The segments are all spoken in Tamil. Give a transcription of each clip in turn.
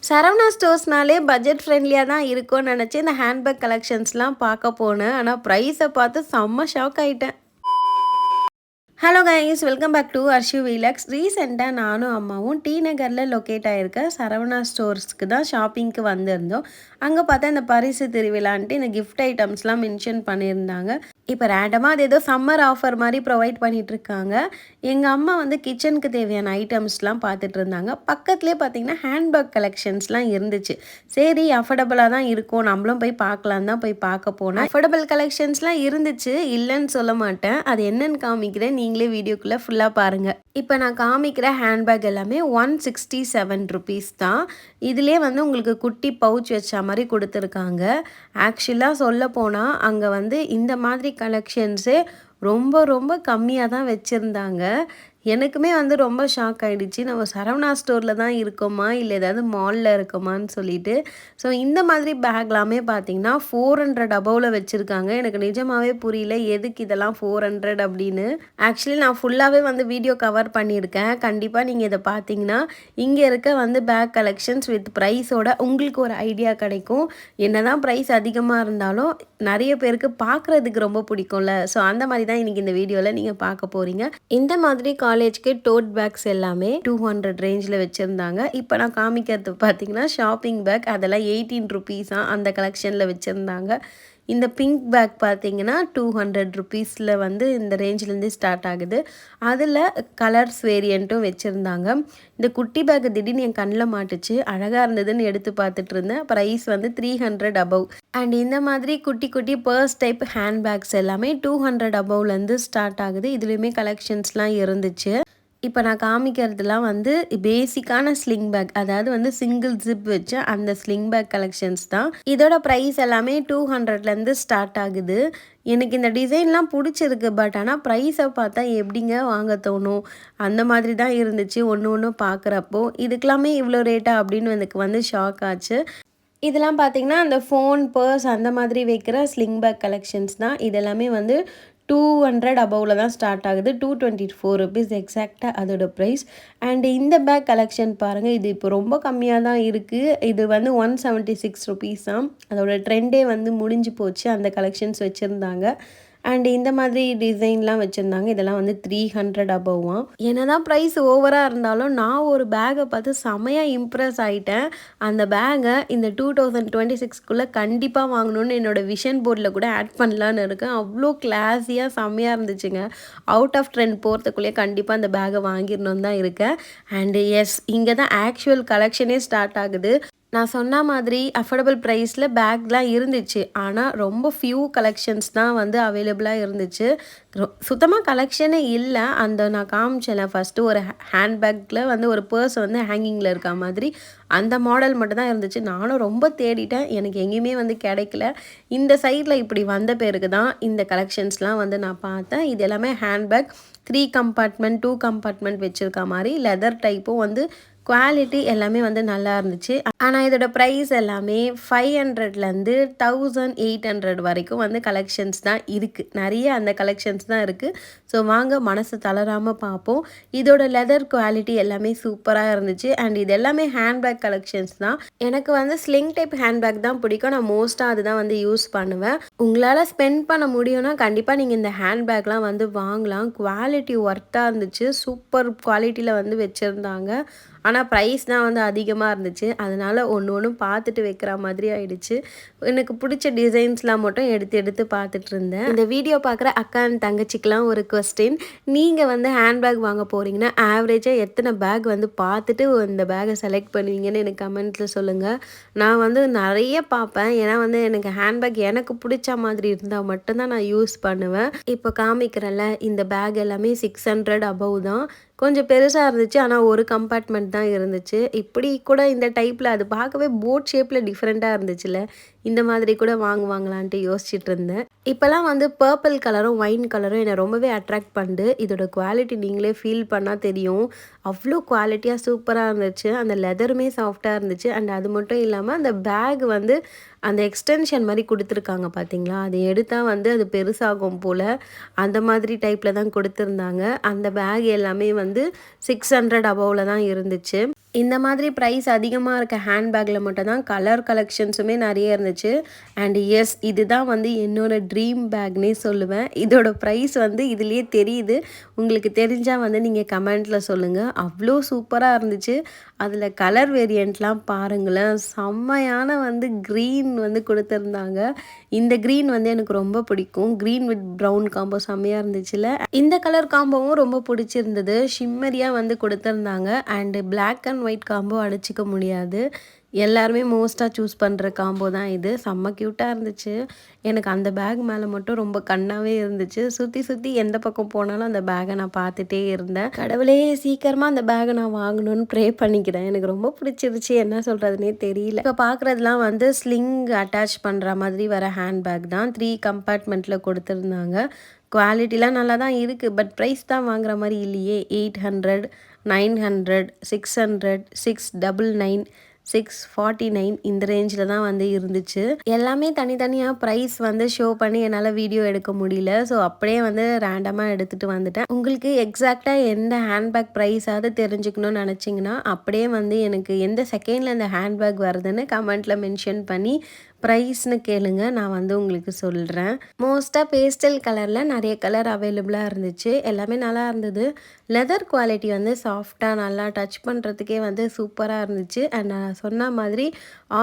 சரவணா ஸ்டோர்ஸ்னாலே பட்ஜெட் ஃப்ரெண்ட்லியாக தான் இருக்கும்னு நினச்சி இந்த ஹேண்ட்பேக் கலெக்ஷன்ஸ்லாம் பார்க்க போனேன். ஆனால் ப்ரைஸை பார்த்து செம்ம ஷாக் ஆகிட்டேன். Hello guys, welcome back to Arshu vlogs. ரீசெண்டாக நானும் அம்மாவும் டி நகரில் லொக்கேட் ஆகிருக்க சரவணா ஸ்டோர்ஸ்க்கு தான் ஷாப்பிங்க்கு வந்திருந்தோம். அங்கே பார்த்தா இந்த பரிசு திருவிழான்ட்டு இந்த கிஃப்ட் ஐட்டம்ஸ்லாம் மென்ஷன் பண்ணியிருந்தாங்க. இப்போ ரேண்டமாக அது ஏதோ சம்மர் ஆஃபர் மாதிரி ப்ரொவைட் பண்ணிகிட்ருக்காங்க. எங்கள் அம்மா வந்து கிச்சனுக்கு தேவையான ஐட்டம்ஸ்லாம் பார்த்துட்டு இருந்தாங்க. பக்கத்துலேயே பார்த்தீங்கன்னா ஹேண்ட்பேக் கலெக்ஷன்ஸ்லாம் இருந்துச்சு. சரி, அஃபோர்டபுளாக தான் இருக்கும், நம்மளும் போய் பார்க்கலாம் தான் போய் பார்க்க போனேன். அஃபோர்டபுள் கலெக்ஷன்ஸ்லாம் இருந்துச்சு, இல்லைன்னு சொல்ல மாட்டேன். அது என்னென்னு காமிக்கிறேன், நீங்களே வீடியோக்குள்ளே ஃபுல்லாக பாருங்கள். இப்போ நான் காமிக்கிற ஹேண்ட்பேக் எல்லாமே 167 ருபீஸ் தான். இதிலே வந்து உங்களுக்கு குட்டி பவுச் வச்ச மாதிரி கொடுத்துருக்காங்க. ஆக்சுவலாக சொல்ல போனால் அங்கே வந்து இந்த மாதிரி கலெக்ஷன்ஸே ரொம்ப ரொம்ப கம்மியாக தான் வச்சுருந்தாங்க. எனக்குமே வந்து ரொம்ப ஷாக் ஆகிடுச்சு. நம்ம சரவணா ஸ்டோரில் தான் இருக்கோமா இல்லை ஏதாவது மாலில் இருக்கோமான்னு சொல்லிட்டு. ஸோ இந்த மாதிரி பேக்லாமே பார்த்தீங்கன்னா 400 அபவில் வச்சுருக்காங்க. எனக்கு நிஜமாகவே புரியல எதுக்கு இதெல்லாம் 400 அப்படின்னு. ஆக்சுவலி நான் ஃபுல்லாகவே வந்து வீடியோ கவர் பண்ணியிருக்கேன். கண்டிப்பாக நீங்கள் இதை பார்த்தீங்கன்னா இங்கே இருக்க வந்து பேக் கலெக்ஷன்ஸ் வித் ப்ரைஸோட உங்களுக்கு ஒரு ஐடியா கிடைக்கும். என்ன தான் ப்ரைஸ் அதிகமாக இருந்தாலும் நிறைய பேருக்கு பார்க்குறதுக்கு ரொம்ப பிடிக்கும்ல. ஸோ அந்த மாதிரி தான் இன்றைக்கி இந்த வீடியோவில் நீங்கள் பார்க்க போகிறீங்க. இந்த மாதிரி காலேஜ்க்கு டோட் பேக்ஸ் எல்லாமே 200 ரேஞ்சில் வச்சுருந்தாங்க. இப்போ நான் காமிக்கிறது பார்த்தீங்கன்னா ஷாப்பிங் பேக், அதெல்லாம் 18 ருபீஸாக அந்த கலெக்ஷனில் வச்சுருந்தாங்க. இந்த பிங்க் பேக் பார்த்தீங்கன்னா 200 ருபீஸில் வந்து இந்த ரேஞ்சிலேருந்து ஸ்டார்ட் ஆகுது. அதில் கலர்ஸ் வேரியண்ட்டும் வச்சுருந்தாங்க. இந்த குட்டி பேக் திடீர்னு என் கண்ணில் மாட்டுச்சு, அழகாக இருந்ததுன்னு எடுத்து பார்த்துட்டு இருந்தேன். ப்ரைஸ் வந்து 300 அபவ். அண்ட் இந்த மாதிரி குட்டி குட்டி பர்ஸ் டைப் ஹேண்ட் பேக்ஸ் எல்லாமே 200 அபவ்லேருந்து ஸ்டார்ட் ஆகுது. இதுலேயுமே கலெக்ஷன்ஸ்லாம் இருந்துச்சு. இப்போ நான் காமிக்கிறதுலாம் வந்து பேசிக்கான ஸ்லிங் பேக், அதாவது வந்து சிங்கிள் ஜிப் வச்ச அந்த ஸ்லிங் பேக் கலெக்ஷன்ஸ் தான். இதோட ப்ரைஸ் எல்லாமே 200லேருந்து ஸ்டார்ட் ஆகுது. எனக்கு இந்த டிசைன்லாம் பிடிச்சிருக்கு. பட் ஆனால் ப்ரைஸை பார்த்தா எப்படிங்க வாங்க தோணும், அந்த மாதிரி தான் இருந்துச்சு ஒன்று ஒன்று பார்க்குறப்போ. இதுக்கெல்லாமே இவ்வளோ ரேட்டா அப்படின்னு எனக்கு வந்து ஷாக் ஆச்சு. இதெல்லாம் பார்த்திங்கன்னா அந்த ஃபோன், பர்ஸ் அந்த மாதிரி வைக்கிற ஸ்லிங் பேக் கலெக்ஷன்ஸ் தான். இதெல்லாமே வந்து 200 அபவில் தான் ஸ்டார்ட் ஆகுது. 224 ருபீஸ் எக்ஸாக்டாக அதோட ப்ரைஸ். அண்ட் இந்த பேக் கலெக்ஷன் பாருங்கள், இது இப்போ ரொம்ப கம்மியாக தான் இருக்குது. இது வந்து 176 ருபீஸ் தான். அதோட ட்ரெண்டே வந்து முடிஞ்சு போச்சு. அந்த கலெக்ஷன்ஸ் வச்சுருந்தாங்க. அண்ட் இந்த மாதிரி டிசைன்லாம் வச்சுருந்தாங்க. இதெல்லாம் வந்து 300 அபவ்வாம். என்ன தான் ப்ரைஸ் ஓவராக இருந்தாலும் நான் ஒரு பேக்கை பார்த்து செமையாக இம்ப்ரெஸ் ஆகிட்டேன். அந்த பேக்கை இந்த 2026க்குள்ளே கண்டிப்பாக வாங்கணும்னு என்னோடய விஷன் போர்டில் கூட ஆட் பண்ணலான்னு இருக்கேன். அவ்வளோ கிளாஸியாக செம்மையாக இருந்துச்சுங்க. அவுட் ஆஃப் ட்ரெண்ட் போகிறதுக்குள்ளேயே கண்டிப்பாக அந்த பேக்கை வாங்கிடணுன்னு தான் இருக்கேன். அண்டு எஸ், இங்கே தான் ஆக்சுவல் கலெக்ஷனே ஸ்டார்ட் ஆகுது. நான் சொன்ன மாதிரி அஃபோர்டபுள் ப்ரைஸில் பேக்லாம் இருந்துச்சு. ஆனால் ரொம்ப ஃபியூ கலெக்ஷன்ஸ் தான் வந்து அவைலபிளாக இருந்துச்சு. சுத்தமாக கலெக்ஷனே இல்லை. அந்த நான் காமிச்சேன் ஃபஸ்ட்டு ஒரு ஹேண்ட்பேக்கில் வந்து ஒரு பர்ஸ் வந்து ஹேங்கிங்கில் இருக்க மாதிரி அந்த மாடல் மட்டும் தான் இருந்துச்சு. நானும் ரொம்ப தேடிட்டேன், எனக்கு எங்கேயுமே வந்து கிடைக்கல. இந்த சைடில் இப்படி வந்த பேருக்கு தான் இந்த கலெக்ஷன்ஸ்லாம் வந்து நான் பார்த்தேன். இது எல்லாமே ஹேண்ட்பேக் 3 கம்பார்ட்மெண்ட் 2 கம்பார்ட்மெண்ட் வச்சுருக்க மாதிரி லெதர் டைப்பும் வந்து குவாலிட்டி எல்லாமே வந்து நல்லா இருந்துச்சு. ஆனால் இதோட ப்ரைஸ் எல்லாமே 500லேருந்து 1800 வரைக்கும் வந்து கலெக்ஷன்ஸ் தான் இருக்குது. நிறைய அந்த கலெக்ஷன்ஸ் தான் இருக்குது. ஸோ வாங்க மனசு தளராமல் பார்ப்போம். இதோட லெதர் குவாலிட்டி எல்லாமே சூப்பராக இருந்துச்சு. அண்ட் இது எல்லாமே ஹேண்ட்பேக் கலெக்ஷன்ஸ் தான். எனக்கு வந்து ஸ்லிங் டைப் ஹேண்ட்பேக் தான் பிடிக்கும். நான் மோஸ்ட்டாக அதுதான் வந்து யூஸ் பண்ணுவேன். உங்களால் ஸ்பெண்ட் பண்ண முடியும்னா கண்டிப்பாக நீங்கள் இந்த ஹேண்ட்பேக்லாம் வந்து வாங்கலாம். குவாலிட்டி ஒர்த்தாக இருந்துச்சு. சூப்பர் குவாலிட்டியில் வந்து வச்சுருந்தாங்க. ஆனால் ப்ரைஸ் தான் வந்து அதிகமாக இருந்துச்சு. அதனால் ஒன்று ஒன்றும் பார்த்துட்டு வைக்கிற மாதிரி ஆயிடுச்சு. எனக்கு பிடிச்ச டிசைன்ஸ்லாம் மட்டும் எடுத்து எடுத்து பார்த்துட்டு இருந்தேன். இந்த வீடியோ பார்க்குற அக்கா அண்ட் தங்கச்சிக்கெலாம் ஒரு கொஸ்டின். நீங்கள் வந்து ஹேண்ட்பேக் வாங்க போகிறீங்கன்னா ஆவரேஜாக எத்தனை பேக் வந்து பார்த்துட்டு இந்த பேக்கை செலக்ட் பண்ணுவீங்கன்னு எனக்கு கமெண்ட்ஸில் சொல்லுங்கள். நான் வந்து நிறைய பார்ப்பேன். ஏன்னா வந்து எனக்கு ஹேண்ட்பேக் எனக்கு பிடிச்ச மாதிரி இருந்தால் மட்டும்தான் நான் யூஸ் பண்ணுவேன். இப்போ காமிக்கிறேன்ல, இந்த பேக் எல்லாமே 600 அபவ் தான். கொஞ்சம் பெருசாக இருந்துச்சு. ஆனால் ஒரு கம்பார்ட்மெண்ட் தான் இருந்துச்சு. இப்படி கூட இந்த டைப்பில் அது பார்க்கவே போட் ஷேப்பில் டிஃப்ரெண்ட்டாக இருந்துச்சுல்ல. இந்த மாதிரி கூட வாங்குவாங்களான்ட்டு யோசிச்சுட்டு இருந்தேன். இப்போலாம் வந்து பர்பிள் கலரும் ஒயின் கலரும் என்னை ரொம்பவே அட்ராக்ட் பண்ணுது. இதோட குவாலிட்டி நீங்களே ஃபீல் பண்ணால் தெரியும். அவ்வளோ குவாலிட்டியாக சூப்பராக இருந்துச்சு. அந்த லெதருமே சாஃப்டாக இருந்துச்சு. அண்ட் அது மட்டும் இல்லாமல் அந்த பேக் வந்து அந்த எக்ஸ்டென்ஷன் மாதிரி கொடுத்துருக்காங்க பார்த்தீங்களா, அது எடுத்தால் வந்து அது பெருசாகும் போல் அந்த மாதிரி டைப்பில் தான் கொடுத்துருந்தாங்க. அந்த பேக் எல்லாமே வந்து 600 அபவில் தான் இருந்துச்சு. இந்த மாதிரி ப்ரைஸ் அதிகமாக இருக்க ஹேண்ட்பேக்கில் மட்டும் தான் கலர் கலெக்ஷன்ஸுமே நிறைய இருந்துச்சு. அண்ட் எஸ், இதுதான் வந்து என்னோட ட்ரீம் பேக்னே சொல்லுவேன். இதோட ப்ரைஸ் வந்து இதுலேயே தெரியுது. உங்களுக்கு தெரிஞ்சால் வந்து நீங்கள் கமெண்ட்டில் சொல்லுங்கள். அவ்வளோ சூப்பராக இருந்துச்சு. அதில் கலர் வேரியண்ட்லாம் பாருங்களேன், செம்மையான வந்து க்ரீன் வந்து கொடுத்துருந்தாங்க. இந்த க்ரீன் வந்து எனக்கு ரொம்ப பிடிக்கும். க்ரீன் வித் ப்ரௌன் காம்போ செம்மையாக இருந்துச்சுல. இந்த கலர் காம்போவும் ரொம்ப பிடிச்சிருந்தது. ஷிம்மரியாக வந்து கொடுத்துருந்தாங்க. And black and white combo அடிச்சிக்க முடியாது. எல்லாருமே மோஸ்ட்டாக சூஸ் பண்ணுற காம்போ தான் இது. செம்ம க்யூட்டாக இருந்துச்சு. எனக்கு அந்த பேக் மேலே மட்டும் ரொம்ப கண்ணாகவே இருந்துச்சு. சுற்றி சுற்றி எந்த பக்கம் போனாலும் அந்த பேக்கை நான் பார்த்துட்டே இருந்தேன். கடவுளே, சீக்கிரமாக அந்த பேக்கை நான் வாங்கணும்னு ப்ரே பண்ணிக்கிறேன். எனக்கு ரொம்ப பிடிச்சிருச்சு, என்ன சொல்கிறதுனே தெரியல. இப்போ பார்க்குறதுலாம் வந்து ஸ்லிங் அட்டாச் பண்ணுற மாதிரி வர ஹேண்ட் பேக் தான். 3 கம்பார்ட்மெண்ட்டில் கொடுத்துருந்தாங்க. குவாலிட்டிலாம் நல்லா தான் இருக்குது. பட் ப்ரைஸ் தான் வாங்குற மாதிரி இல்லையே. 800, 900, 600, 699, 649 இந்த ரேஞ்சில் தான் வந்து இருந்துச்சு. எல்லாமே தனித்தனியாக ப்ரைஸ் வந்து ஷோ பண்ணி என்னால் வீடியோ எடுக்க முடியல. ஸோ அப்படியே வந்து ரேண்டமாக எடுத்துகிட்டு வந்துட்டேன். உங்களுக்கு எக்ஸாக்டாக எந்த ஹேண்ட்பேக் ப்ரைஸாவது தெரிஞ்சுக்கணும்னு நினச்சிங்கன்னா அப்படியே வந்து எனக்கு எந்த செகண்டில் இந்த ஹேண்ட்பேக் வருதுன்னு கமெண்ட்டில் மென்ஷன் பண்ணி ப்ரைஸ்னு கேளுங்க, நான் வந்து உங்களுக்கு சொல்கிறேன். மோஸ்ட்டாக பேஸ்டல் கலரில் நிறைய கலர் அவைலபிளாக இருந்துச்சு. எல்லாமே நல்லா இருந்தது. லெதர் குவாலிட்டி வந்து சாஃப்டாக நல்லா டச் பண்ணுறதுக்கே வந்து சூப்பராக இருந்துச்சு. அண்ட் நான் சொன்ன மாதிரி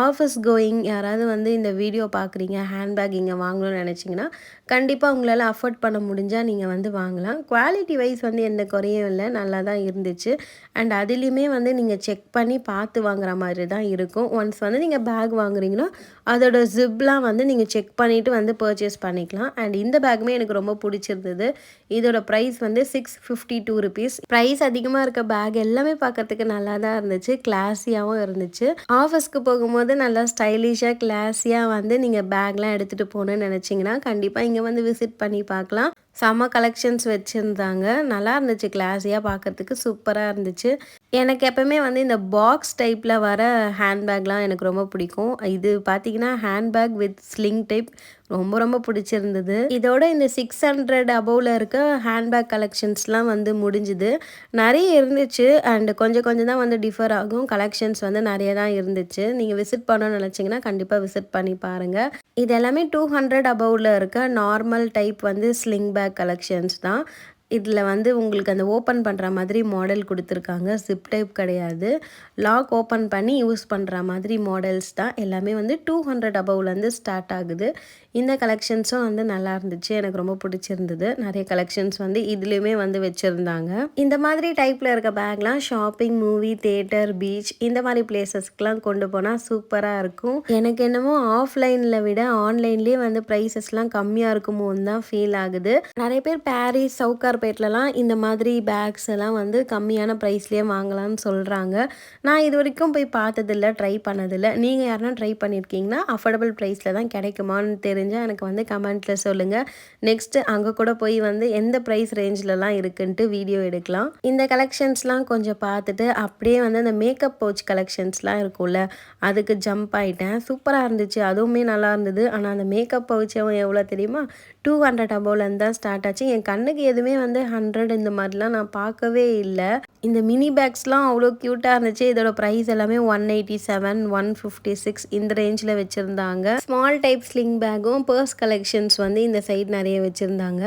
ஆஃபீஸ் கோயிங் யாராவது வந்து இந்த வீடியோ பார்க்குறீங்க, ஹேண்ட்பேக் இங்கே வாங்கணும்னு நினச்சிங்கன்னா கண்டிப்பாக உங்களால் அஃபோர்ட் பண்ண முடிஞ்சால் நீங்கள் வந்து வாங்கலாம். குவாலிட்டி வைஸ் வந்து எந்த குறையும் இல்லை, நல்லா தான் இருந்துச்சு. அண்ட் அதுலேயுமே வந்து நீங்கள் செக் பண்ணி பார்த்து வாங்குற மாதிரி தான் இருக்கும். ஒன்ஸ் வந்து நீங்கள் பேக் வாங்குறீங்கன்னா அதோட ஜிப்லாம் வந்து நீங்கள் செக் பண்ணிவிட்டு வந்து பர்ச்சேஸ் பண்ணிக்கலாம். அண்ட் இந்த பேக்குமே எனக்கு ரொம்ப பிடிச்சிருந்தது. இதோட ப்ரைஸ் வந்து 652 ருபீஸ். ப்ரைஸ் அதிகமாக இருக்க பேக் எல்லாமே பார்க்கறதுக்கு நல்லா தான் இருந்துச்சு. கிளாஸியாகவும் இருந்துச்சு. ஆஃபீஸ்க்கு போகும்போது நல்லா ஸ்டைலிஷாக கிளாஸியாக வந்து நீங்கள் பேக்லாம் எடுத்துகிட்டு போகணுன்னு நினச்சிங்கன்னா கண்டிப்பாக இங்கே வந்து விசிட் பண்ணி பார்க்கலாம். செம்ம கலெக்ஷன்ஸ் வச்சுருந்தாங்க. நல்லா இருந்துச்சு. கிளாஸியாக பார்க்கறதுக்கு சூப்பராக இருந்துச்சு. எனக்கு எப்போவுமே வந்து இந்த பாக்ஸ் டைப்பில் வர ஹேண்ட்பேக்லாம் எனக்கு ரொம்ப பிடிக்கும். இது பார்த்திங்கன்னா ஹேண்ட்பேக் வித் ஸ்லிங் டைப் ரொம்ப ரொம்ப பிடிச்சிருந்தது. இதோட இந்த 600 அபோவில் இருக்க ஹேண்ட்பேக் கலெக்ஷன்ஸ்லாம் வந்து முடிஞ்சுது. நிறைய இருந்துச்சு. அண்ட் கொஞ்சம் கொஞ்சம் தான் வந்து டிஃபர் ஆகும். கலெக்ஷன்ஸ் வந்து நிறைய தான் இருந்துச்சு. நீங்கள் விசிட் பண்ணணும்னு நினச்சிங்கன்னா கண்டிப்பாக விசிட் பண்ணி பாருங்கள். இது எல்லாமே 200 அபோவில் இருக்க நார்மல் டைப் வந்து ஸ்லிங் பேக் கலெக்ஷன்ஸ் தான். இதில் வந்து உங்களுக்கு அந்த ஓப்பன் பண்ணுற மாதிரி மாடல் கொடுத்துருக்காங்க. ஜிப் டைப் கிடையாது. லாக் ஓப்பன் பண்ணி யூஸ் பண்ணுற மாதிரி மாடல்ஸ் தான். எல்லாமே வந்து 200 அபவ்லேருந்து ஸ்டார்ட் ஆகுது. இந்த கலெக்ஷன்ஸும் வந்து நல்லா இருந்துச்சு. எனக்கு ரொம்ப பிடிச்சிருந்தது. நிறைய கலெக்ஷன்ஸ் வந்து இதுலேயுமே வந்து வச்சுருந்தாங்க. இந்த மாதிரி டைப்பில் இருக்க பேக்லாம் ஷாப்பிங், மூவி, தியேட்டர், பீச் இந்த மாதிரி பிளேசஸ்க்கெலாம் கொண்டு போனால் சூப்பராக இருக்கும். எனக்கு என்னமோ ஆஃப்லைனில் விட ஆன்லைன்லேயே வந்து ப்ரைஸஸ்லாம் கம்மியாக இருக்குமோன்னு தான் ஃபீல் ஆகுது. நிறைய பேர் பாரிஸ், சவுகார்பேட்லலாம் இந்த மாதிரி பேக்ஸ் எல்லாம் வந்து கம்மியான ப்ரைஸ்லேயே வாங்கலாம்னு சொல்கிறாங்க. நான் இது வரைக்கும் போய் பார்த்ததில்ல, ட்ரை பண்ணதில்லை. நீங்கள் யாருன்னா ட்ரை பண்ணியிருக்கீங்கன்னா அஃபோர்டபுள் ப்ரைஸில் தான் கிடைக்குமான்னு தெரிஞ்சால் எனக்கு வந்து கமெண்ட்டில் சொல்லுங்கள். நெக்ஸ்ட்டு அங்கே கூட போய் வந்து எந்த ப்ரைஸ் ரேஞ்சிலலாம் இருக்குன்ட்டு வீடியோ எடுக்கலாம். இந்த கலெக்ஷன்ஸ்லாம் கொஞ்சம் பார்த்துட்டு அப்படியே வந்து அந்த மேக்கப் பவுச் கலெக்ஷன்ஸ்லாம் இருக்கும்ல, அதுக்கு ஜம்ப் ஆகிட்டேன். சூப்பராக இருந்துச்சு. அதுவுமே நல்லா இருந்தது. ஆனால் அந்த மேக்கப் பவுச்சும் எவ்வளோ தெரியுமா? 200 அபோவ்லேருந்து தான் ஸ்டார்ட் ஆச்சு. என் கண்ணுக்கு எதுவுமே வந்து 100 இந்த மாதிரிலாம் நான் பார்க்கவே இல்லை. இந்த மினி பேக்ஸ்லாம் அவ்வளோ க்யூட்டாக இருந்துச்சு. இதோட ப்ரைஸ் எல்லாமே 187, 156 இந்த ரேஞ்சில் வச்சுருந்தாங்க. ஸ்மால் டைப் ஸ்லிங் பேக்கும் பர்ஸ் கலெக்ஷன்ஸ் வந்து இந்த சைடு நிறைய வச்சுருந்தாங்க.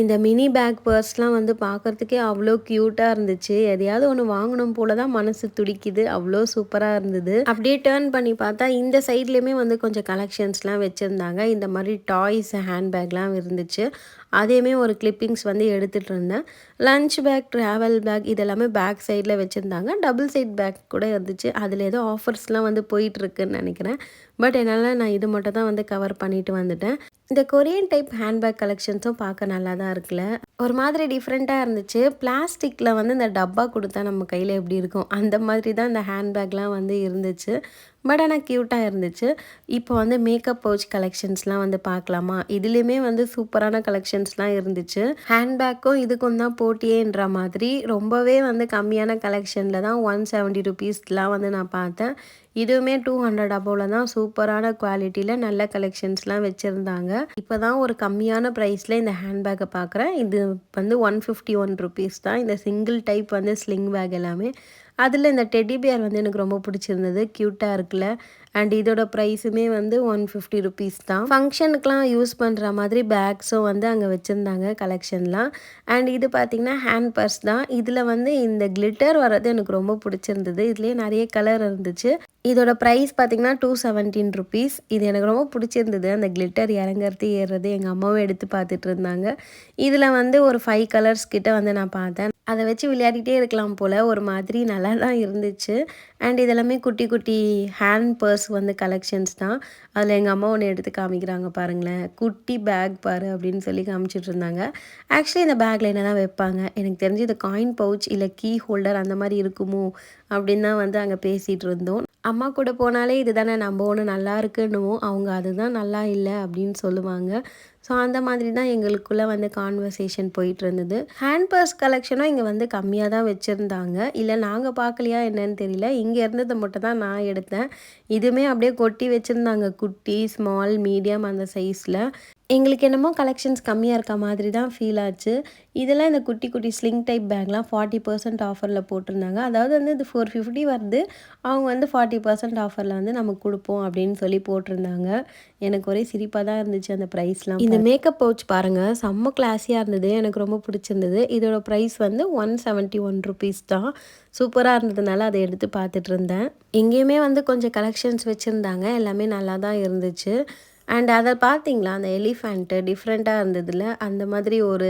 இந்த மினி பேக் பர்ஸ்லாம் வந்து பார்க்குறதுக்கே அவ்வளோ க்யூட்டாக இருந்துச்சு. எதையாவது ஒன்று வாங்கணும் போல தான் மனசு துடிக்குது. அவ்வளோ சூப்பராக இருந்தது. அப்படியே டேர்ன் பண்ணி பார்த்தா இந்த சைட்லேயுமே வந்து கொஞ்சம் கலெக்ஷன்ஸ்லாம் வச்சுருந்தாங்க. இந்த மாதிரி டாய்ஸ், ஹேண்ட்பேக்லாம் இருந்துச்சு. அதையுமே ஒரு கிளிப்பிங்ஸ் வந்து எடுத்துகிட்டு இருந்தேன். லஞ்ச் பேக், ட்ராவல் பேக் இதெல்லாமே பேக் சைடில் வச்சுருந்தாங்க. டபுள் சைட் பேக் கூட இருந்துச்சு. அதில் ஏதோ ஆஃபர்ஸ்லாம் வந்து போயிட்டுருக்குன்னு நினைக்கிறேன். பட் என்னால் நான் இது மட்டும் தான் வந்து கவர் பண்ணிட்டு வந்துட்டேன். இந்த கொரியன் டைப் ஹேண்ட்பேக் கலெக்ஷன்ஸும் பார்க்க நல்லா தான் இருக்குல்ல. ஒரு மாதிரி டிஃப்ரெண்ட்டாக இருந்துச்சு. பிளாஸ்டிக்கில் வந்து இந்த டப்பா கொடுத்தா நம்ம கையில் எப்படி இருக்கும் அந்த மாதிரி தான் இந்த ஹேண்ட்பேக்லாம் வந்து இருந்துச்சு. பட் ஆனால் க்யூட்டாக இருந்துச்சு. இப்போ வந்து மேக்கப் பவுச் கலெக்ஷன்ஸ்லாம் வந்து பார்க்கலாமா? இதுலேயுமே வந்து சூப்பரான கலெக்ஷன்ஸ்லாம் இருந்துச்சு. ஹேண்ட்பேக்கும் இதுக்கும் தான் போட்டியேன்ற மாதிரி ரொம்பவே வந்து கம்மியான கலெக்ஷனில் தான் 170 ருபீஸ்லாம் வந்து நான் பார்த்தேன். இதுவுமே 200 அபோவில் தான் சூப்பரான குவாலிட்டியில் நல்ல கலெக்ஷன்ஸ்லாம் வச்சுருந்தாங்க. இப்போ தான் ஒரு கம்மியான ப்ரைஸில் இந்த ஹேண்ட்பேக்கை பார்க்குறேன். இது வந்து 151 ருபீஸ் தான். இந்த சிங்கிள் டைப் வந்து ஸ்லிங் பேக் எல்லாமே. அதில் இந்த டெடி பியர் வந்து எனக்கு ரொம்ப பிடிச்சிருந்தது, க்யூட்டாக இருக்குல்ல. அண்ட் இதோட ப்ரைஸுமே வந்து 150 ருபீஸ் தான். ஃபங்க்ஷனுக்குலாம் யூஸ் பண்ணுற மாதிரி பேக்ஸும் வந்து அங்கே வச்சுருந்தாங்க கலெக்ஷன்லாம். அண்ட் இது பார்த்திங்கன்னா ஹேண்ட் பர்ஸ் தான். இதில் வந்து இந்த கிளிட்டர் வர்றது எனக்கு ரொம்ப பிடிச்சிருந்தது. இதுலேயே நிறைய கலர் இருந்துச்சு. இதோட ப்ரைஸ் பார்த்திங்கன்னா 217 ருபீஸ். இது எனக்கு ரொம்ப பிடிச்சிருந்தது. அந்த கிளிட்டர் இறங்குறது ஏறுறது எங்கள் அம்மாவும் எடுத்து பார்த்துட்டு இருந்தாங்க. இதில் வந்து ஒரு 5 கலர்ஸ் கிட்ட வந்து நான் பார்த்தேன். அதை வச்சு விளையாடிட்டே இருக்கலாம் போல், ஒரு மாதிரி நல்லா தான் இருந்துச்சு. அண்ட் இதெல்லாமே குட்டி குட்டி ஹேண்ட் பர்ஸ் வந்து கலெக்ஷன்ஸ் தான். அதில் எங்கள் அம்மா ஒன்று எடுத்து காமிக்கிறாங்க பாருங்களேன், குட்டி பேக் பாரு அப்படின்னு சொல்லி காமிச்சிட்டு இருந்தாங்க. ஆக்சுவலி இந்த பேக்கில் என்ன தான் வைப்பாங்க, எனக்கு தெரிஞ்சு இது காயின் பவுச் இல்லை கீ ஹோல்டர் அந்த மாதிரி இருக்குமோ அப்படின்னு தான் வந்து அங்கே பேசிகிட்டு இருந்தோம். அம்மா கூட போனாலே இது தானே நம்ம ஒன்று நல்லா இருக்குன்னுவோம், அவங்க அதுதான் நல்லா இல்லை அப்படின்னு சொல்லுவாங்க. ஸோ அந்த மாதிரி தான் எங்களுக்குள்ளே வந்து கான்வர்சேஷன் போயிட்டு இருந்தது. ஹேண்ட் பர்ஸ் கலெக்ஷனும் இங்கே வந்து கம்மியாக தான் வச்சுருந்தாங்க. இல்லை நாங்கள் பார்க்கலையா என்னன்னு தெரியல, இங்கே இருந்ததை மட்டும் தான் நான் எடுத்தேன். இதுவுமே அப்படியே கொட்டி வச்சுருந்தாங்க, குட்டி, ஸ்மால், மீடியம் அந்த சைஸில். எங்களுக்கு என்னமோ கலெக்ஷன்ஸ் கம்மியாக இருக்க மாதிரி தான் ஃபீல் ஆச்சு. இதெல்லாம் இந்த குட்டி குட்டி ஸ்லிங் டைப் பேக்லாம் 40% ஆஃபரில் போட்டிருந்தாங்க. அதாவது வந்து இது 450 வருது, அவங்க வந்து 40% ஆஃபரில் வந்து நமக்கு கொடுப்போம் அப்படின்னு சொல்லி போட்டிருந்தாங்க. எனக்கு ஒரே சிரிப்பாக தான் இருந்துச்சு அந்த ப்ரைஸ்லாம். இந்த மேக்கப் பவுச் பாருங்கள், செம்ம கிளாஸியாக இருந்தது, எனக்கு ரொம்ப பிடிச்சிருந்தது. இதோட ப்ரைஸ் வந்து 171 ருபீஸ் தான். சூப்பராக இருந்ததுனால அதை எடுத்து பார்த்துட்டு இருந்தேன். எங்கேயுமே வந்து கொஞ்சம் கலெக்ஷன்ஸ் வச்சுருந்தாங்க, எல்லாமே நல்லா தான் இருந்துச்சு. அண்ட் அதை பார்த்தீங்களா, அந்த எலிஃபேண்ட்டு டிஃப்ரெண்ட்டாக இருந்ததில்ல, அந்த மாதிரி ஒரு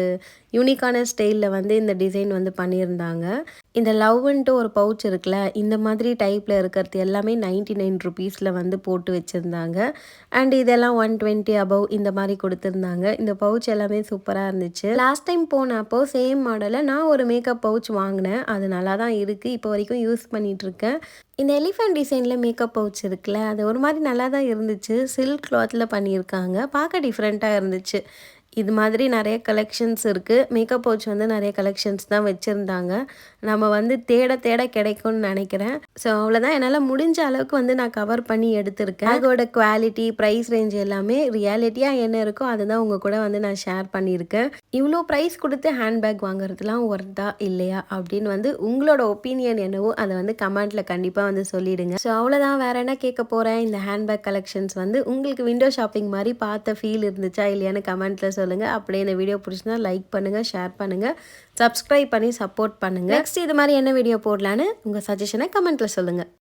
யூனிக்கான ஸ்டைலில் வந்து இந்த டிசைன் வந்து பண்ணியிருந்தாங்க. இந்த லவ்ன்ட்டு ஒரு பவுச் இருக்குல்ல, இந்த மாதிரி டைப்பில் இருக்கிறது எல்லாமே 99 ருபீஸில் வந்து போட்டு வச்சுருந்தாங்க. அண்ட் இதெல்லாம் 120 அபவ் இந்த மாதிரி கொடுத்துருந்தாங்க. இந்த பவுச் எல்லாமே சூப்பராக இருந்துச்சு. லாஸ்ட் டைம் போனப்போ சேம் மாடலில் நான் ஒரு மேக்கப் பவுச் வாங்கினேன், அது நல்லா தான் இருக்குது, இப்போ வரைக்கும் யூஸ் பண்ணிகிட்ருக்கேன். இந்த எலிஃபெண்ட் டிசைனில் மேக்கப் பவுச் இருக்குல்ல, அது ஒரு மாதிரி நல்லா தான் இருந்துச்சு. சில்க் கிளாத்தில் பண்ணியிருக்காங்க, பார்க்க டிஃப்ரெண்ட்டாக இருந்துச்சு. இது மாதிரி நிறைய கலெக்ஷன்ஸ் இருக்குது. மேக்கப் பவுச் வந்து நிறைய கலெக்ஷன்ஸ் தான் வச்சுருந்தாங்க. நம்ம வந்து தேட தேட கிடைக்கும்னு நினைக்கிறேன். ஸோ அவ்வளோதான், என்னால் முடிஞ்ச அளவுக்கு வந்து நான் கவர் பண்ணி எடுத்திருக்கேன். பேக்கோட குவாலிட்டி, ப்ரைஸ் ரேஞ்ச் எல்லாமே ரியாலிட்டியாக என்ன இருக்கோ அதுதான் உங்கள் கூட வந்து நான் ஷேர் பண்ணியிருக்கேன். இவ்வளோ ப்ரைஸ் கொடுத்து ஹேண்ட்பேக் வாங்குறதுலாம் ஒர்த்தா இல்லையா அப்படின்னு வந்து உங்களோட ஒப்பீனியன் என்னவோ அதை வந்து கமெண்ட்டில் கண்டிப்பாக வந்து சொல்லிவிடுங்க. ஸோ அவ்வளோதான், வேறு என்ன கேட்க போகிறேன். இந்த ஹேண்ட்பேக் கலெக்ஷன்ஸ் வந்து உங்களுக்கு விண்டோ ஷாப்பிங் மாதிரி பார்த்த ஃபீல் இருந்துச்சா இல்லையான்னு கமெண்ட்டில் சொல்லுங்கள். அப்படியே இந்த வீடியோ பிடிச்சிருந்தா லைக் பண்ணுங்கள், ஷேர் பண்ணுங்கள், சப்ஸ்கிரைப் பண்ணி சப்போர்ட் பண்ணுங்கள். நெக்ஸ்ட் இது மாதிரி என்ன வீடியோ போடலான்னு உங்கள் சஜஷனை கமெண்ட்டில் சொல்லுங்கள்.